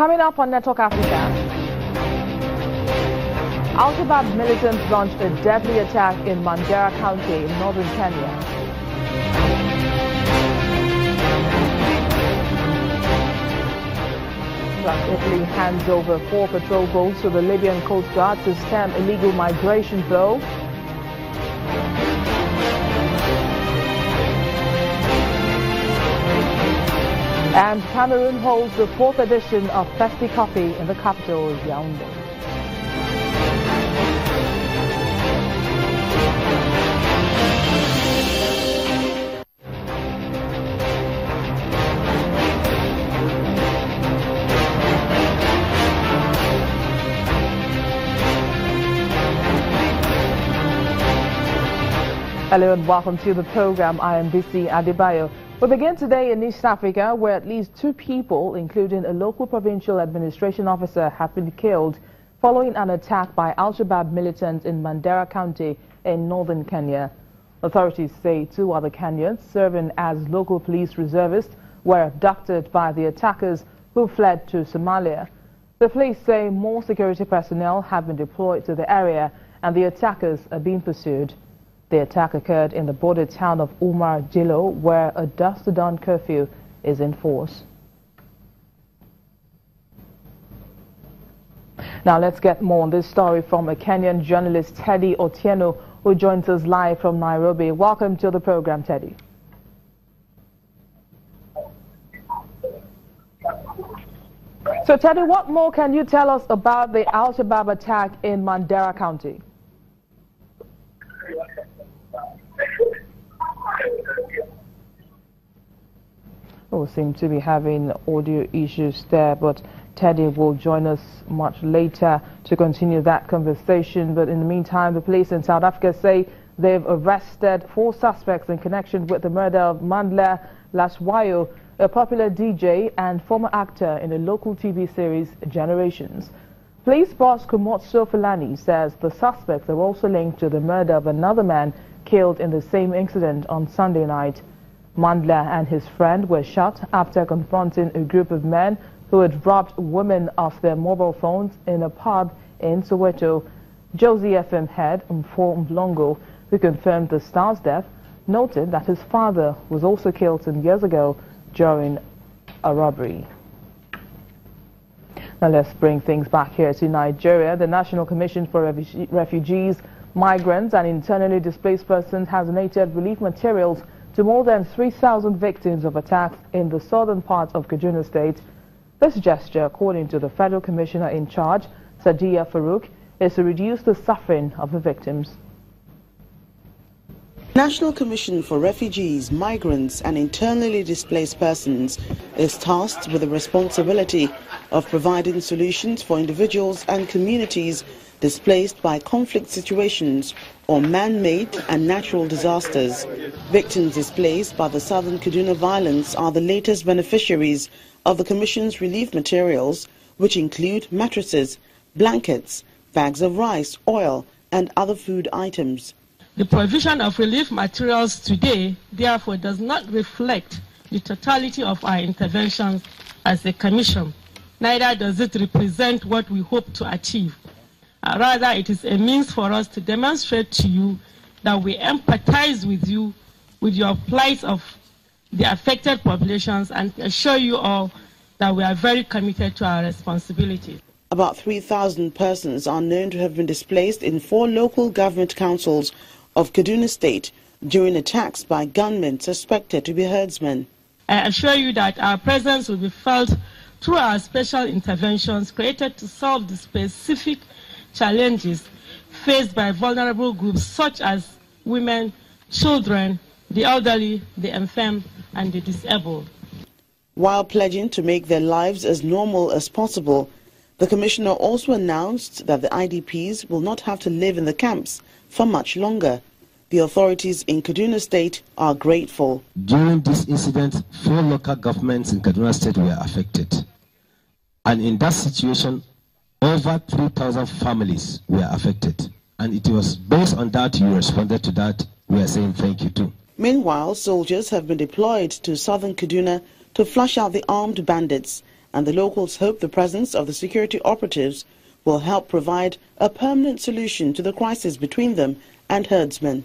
Coming up on Network Africa, Al-Shabaab militants launched a deadly attack in Mandera County in northern Kenya. Plus, Italy hands over 4 patrol boats to the Libyan Coast Guard to stem illegal migration flow. And Cameroon holds the 4th edition of Festi Coffee in the capital, Yaoundé. Hello and welcome to the program. I am Bisi Adebayo. We begin today in East Africa, where at least 2 people, including a local provincial administration officer, have been killed following an attack by Al-Shabaab militants in Mandera County in northern Kenya. Authorities say 2 other Kenyans, serving as local police reservists, were abducted by the attackers who fled to Somalia. The police say more security personnel have been deployed to the area and the attackers are being pursued. The attack occurred in the border town of Umar Jilo, where a dusk-to-dawn curfew is in force. Now let's get more on this story from a Kenyan journalist, Teddy Otieno, who joins us live from Nairobi. Welcome to the program, Teddy. So Teddy, what more can you tell us about the Al-Shabaab attack in Mandera County? We seem to be having audio issues there, but Teddy will join us much later to continue that conversation. But in the meantime, the police in South Africa say they've arrested 4 suspects in connection with the murder of Mandla Laswayo, a popular DJ and former actor in the local TV series Generations. Police boss Kumotso Fulani says the suspects are also linked to the murder of another man killed in the same incident on Sunday night. Mandla and his friend were shot after confronting a group of men who had robbed women of their mobile phones in a pub in Soweto. Josie FM head Mfo Mlongo, who confirmed the star's death, noted that his father was also killed some years ago during a robbery. Now let's bring things back here to Nigeria. The National Commission for Refugees, Migrants and Internally Displaced Persons has donated relief materials to more than 3,000 victims of attacks in the southern part of Kaduna State. This gesture, according to the Federal Commissioner in charge, Sadiya Farouk, is to reduce the suffering of the victims. National Commission for Refugees, Migrants and Internally Displaced Persons is tasked with the responsibility of providing solutions for individuals and communities displaced by conflict situations or man-made and natural disasters. Victims displaced by the southern Kaduna violence are the latest beneficiaries of the Commission's relief materials, which include mattresses, blankets, bags of rice, oil and other food items. The provision of relief materials today, therefore, does not reflect the totality of our interventions as a Commission. Neither does it represent what we hope to achieve. Rather, it is a means for us to demonstrate to you that we empathize with you, with your plight of the affected populations, and assure you all that we are very committed to our responsibility. About 3,000 persons are known to have been displaced in 4 local government councils of Kaduna State during attacks by gunmen suspected to be herdsmen. I assure you that our presence will be felt through our special interventions created to solve the specific challenges faced by vulnerable groups such as women, children, the elderly, the infirm and the disabled. While pledging to make their lives as normal as possible, the Commissioner also announced that the IDPs will not have to live in the camps for much longer. The authorities in Kaduna State are grateful. During this incident, 4 local governments in Kaduna State were affected. And in that situation, over 3,000 families were affected. And it was based on that you responded to that. We are saying thank you too. Meanwhile, soldiers have been deployed to southern Kaduna to flush out the armed bandits and the locals hope the presence of the security operatives will help provide a permanent solution to the crisis between them and herdsmen.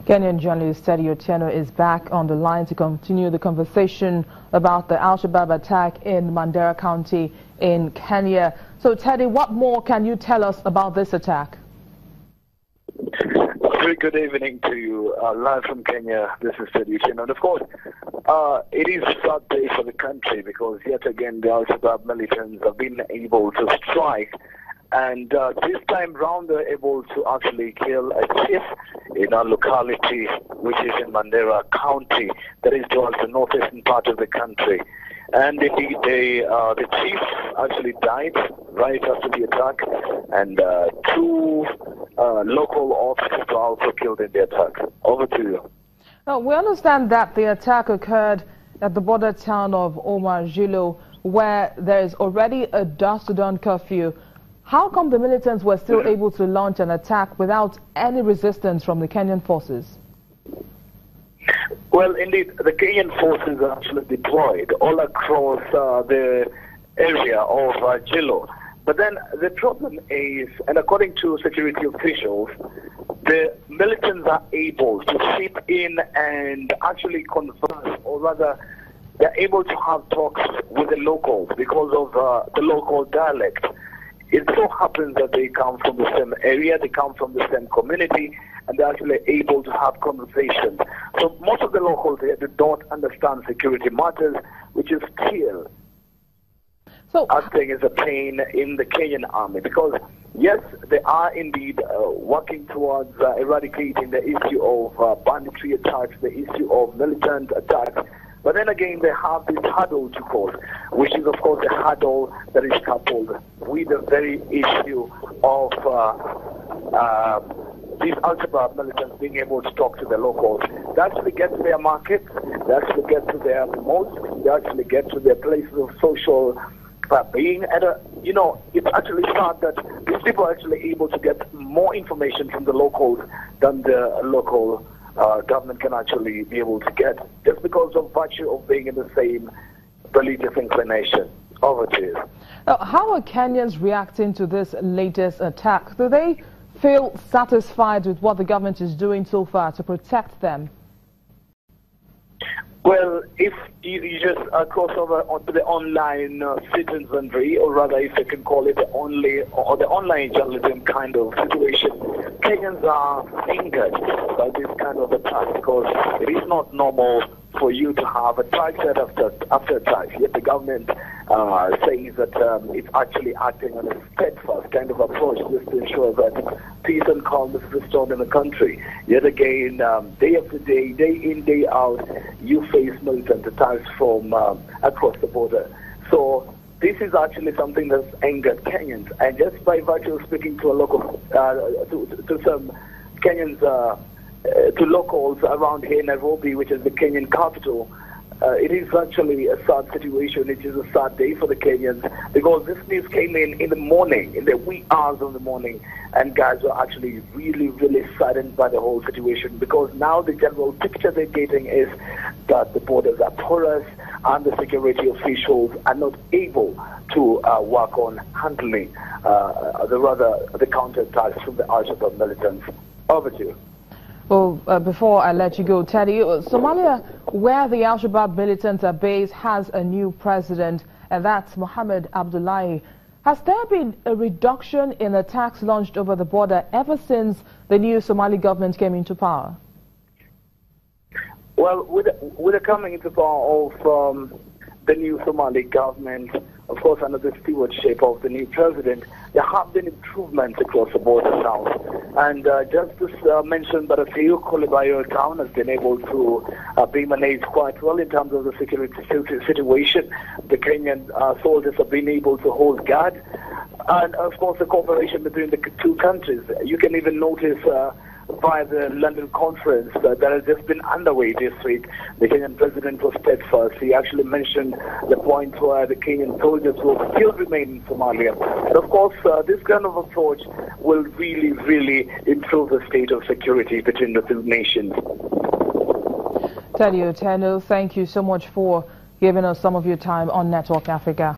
Kenyan journalist Teddy Otieno is back on the line to continue the conversation about the Al-Shabaab attack in Mandera County in Kenya. So Teddy, what more can you tell us about this attack? Very good evening to you. Live from Kenya, this is Teddy Otieno. And of course, it is a sad day for the country because yet again the Al-Shabaab militants have been able to strike. And this time round, they're able to actually kill a chief in a locality which is in Mandera County, that is towards the northeastern part of the country. And indeed, the chief actually died right after the attack, and two local officers were also killed in the attack. Over to you. Now, we understand that the attack occurred at the border town of Omar-Jilo, where there is already a dusk-to-dawn curfew. How come the militants were still able to launch an attack without any resistance from the Kenyan forces? Well, indeed, the Kenyan forces are actually deployed all across the area of Jilo. But then the problem is, and according to security officials, the militants are able to sit in and actually converse, or rather, they're able to have talks with the locals because of the local dialect. It so happens that they come from the same area, they come from the same community, and they're actually able to have conversations. So most of the locals here do not understand security matters, which is still acting as a pain in the Kenyan army. Because, yes, they are indeed working towards eradicating the issue of banditry attacks, the issue of militant attacks. But then again, they have this hurdle to cross, which is, of course, a hurdle that is coupled with the very issue of these Al-Shabaab militants being able to talk to the locals. They actually get to their markets, they actually get to their mosques, they actually get to their places of social being. And, it's actually sad that these people are actually able to get more information from the locals than the local government can actually be able to get, just because of virtue of being in the same religious inclination. Over to you. How are Kenyans reacting to this latest attack? Do they feel satisfied with what the government is doing so far to protect them? Well, if you just cross over onto the online citizenry, or rather if you can call it the online journalism kind of situation, Kenyans are angered by this kind of attack because it is not normal for you to have attack after attack. Yet the government says that it's actually acting on a steadfast kind of approach just to ensure that peace and calm is restored in the country. Yet again, day after day, day in, day out, you face militant attacks from across the border. So this is actually something that's angered Kenyans. And just by virtue of speaking to a local, to some Kenyans, to locals around here in Nairobi, which is the Kenyan capital, it is actually a sad situation. It is a sad day for the Kenyans because this news came in the morning, in the wee hours of the morning, and guys were actually really, really saddened by the whole situation because now the general picture they're getting is that the borders are porous and the security officials are not able to work on handling the counterattacks from the Al-Shabaab militants. Over to you. Well, before I let you go, Teddy, Somalia, where the Al-Shabaab militants are based, has a new president, and that's Mohammed Abdullahi. Has there been a reduction in attacks launched over the border ever since the new Somali government came into power? Well, with the coming into power of the new Somali government, of course, under the stewardship of the new president, there have been improvements across the border now. And just to mention that a few, Kolibayo town has been able to be managed quite well in terms of the security situation. The Kenyan soldiers have been able to hold guard. And, of course, the cooperation between the two countries. You can even notice via the London conference that has just been underway this week. The Kenyan president was steadfast. He actually mentioned the point where the Kenyan soldiers will still remain in Somalia. And of course, this kind of approach will really, really improve the state of security between the two nations. Teddy Otieno, thank you so much for giving us some of your time on Network Africa.